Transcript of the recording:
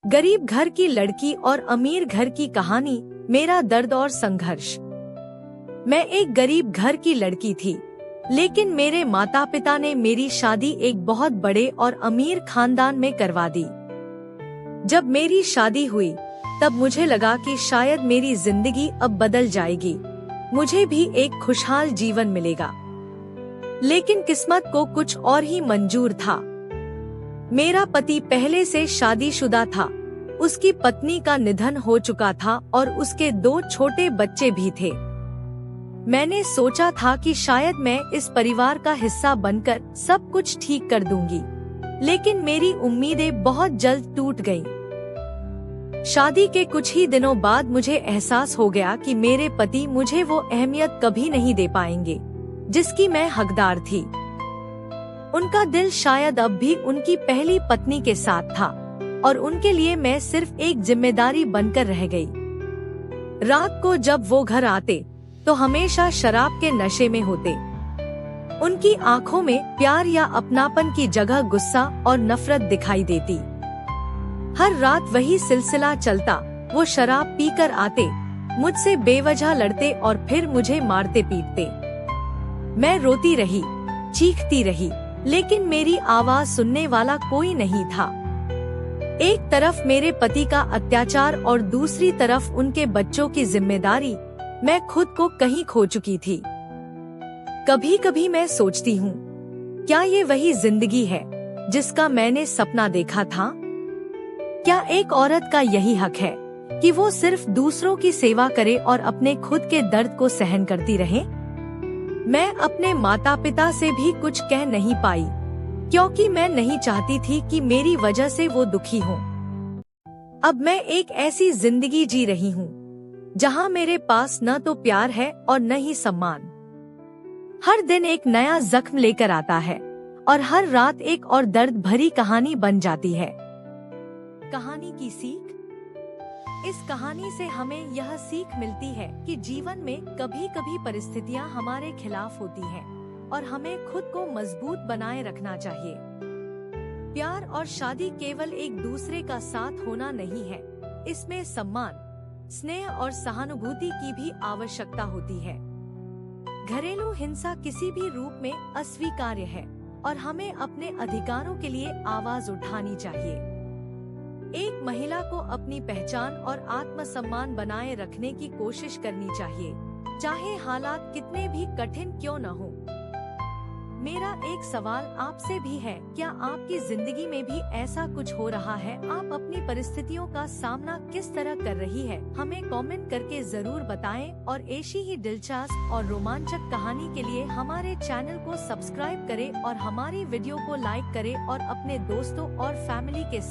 गरीब घर की लड़की और अमीर घर की कहानी, मेरा दर्द और संघर्ष। मैं एक गरीब घर की लड़की थी, लेकिन मेरे माता पिता ने मेरी शादी एक बहुत बड़े और अमीर खानदान में करवा दी। जब मेरी शादी हुई, तब मुझे लगा कि शायद मेरी जिंदगी अब बदल जाएगी, मुझे भी एक खुशहाल जीवन मिलेगा। लेकिन किस्मत को कुछ और ही मंजूर था। मेरा पति पहले से शादीशुदा था, उसकी पत्नी का निधन हो चुका था और उसके 2 छोटे बच्चे भी थे। मैंने सोचा था कि शायद मैं इस परिवार का हिस्सा बनकर सब कुछ ठीक कर दूंगी, लेकिन मेरी उम्मीदें बहुत जल्द टूट गईं। शादी के कुछ ही दिनों बाद मुझे एहसास हो गया कि मेरे पति मुझे वो अहमियत कभी नहीं दे पाएंगे जिसकी मैं हकदार थी। उनका दिल शायद अब भी उनकी पहली पत्नी के साथ था और उनके लिए मैं सिर्फ एक जिम्मेदारी बनकर रह गई। रात को जब वो घर आते तो हमेशा शराब के नशे में होते। उनकी आंखों में प्यार या अपनापन की जगह गुस्सा और नफरत दिखाई देती। हर रात वही सिलसिला चलता, वो शराब पीकर आते, मुझसे बेवजह लड़ते और फिर मुझे मारते पीटते। मैं रोती रही, चीखती रही, लेकिन मेरी आवाज सुनने वाला कोई नहीं था। एक तरफ मेरे पति का अत्याचार और दूसरी तरफ उनके बच्चों की जिम्मेदारी, मैं खुद को कहीं खो चुकी थी। कभी कभी मैं सोचती हूँ, क्या ये वही जिंदगी है जिसका मैंने सपना देखा था? क्या एक औरत का यही हक है कि वो सिर्फ दूसरों की सेवा करे और अपने खुद के दर्द को सहन करती रहे? मैं अपने माता पिता से भी कुछ कह नहीं पाई, क्योंकि मैं नहीं चाहती थी कि मेरी वजह से वो दुखी हों। अब मैं एक ऐसी जिंदगी जी रही हूँ जहाँ मेरे पास न तो प्यार है और न ही सम्मान। हर दिन एक नया जख्म लेकर आता है और हर रात एक और दर्द भरी कहानी बन जाती है। कहानी की सीख। इस कहानी से हमें यह सीख मिलती है कि जीवन में कभी कभी परिस्थितियां हमारे खिलाफ होती हैं और हमें खुद को मजबूत बनाए रखना चाहिए। प्यार और शादी केवल एक दूसरे का साथ होना नहीं है, इसमें सम्मान, स्नेह और सहानुभूति की भी आवश्यकता होती है। घरेलू हिंसा किसी भी रूप में अस्वीकार्य है और हमें अपने अधिकारों के लिए आवाज उठानी चाहिए। एक महिला को अपनी पहचान और आत्मसम्मान बनाए रखने की कोशिश करनी चाहिए, चाहे हालात कितने भी कठिन क्यों न हो। मेरा एक सवाल आपसे भी है, क्या आपकी जिंदगी में भी ऐसा कुछ हो रहा है? आप अपनी परिस्थितियों का सामना किस तरह कर रही है? हमें कमेंट करके जरूर बताएं और ऐसी ही दिलचस्प और रोमांचक कहानी के लिए हमारे चैनल को सब्सक्राइब करें और हमारी वीडियो को लाइक करें और अपने दोस्तों और फैमिली के साथ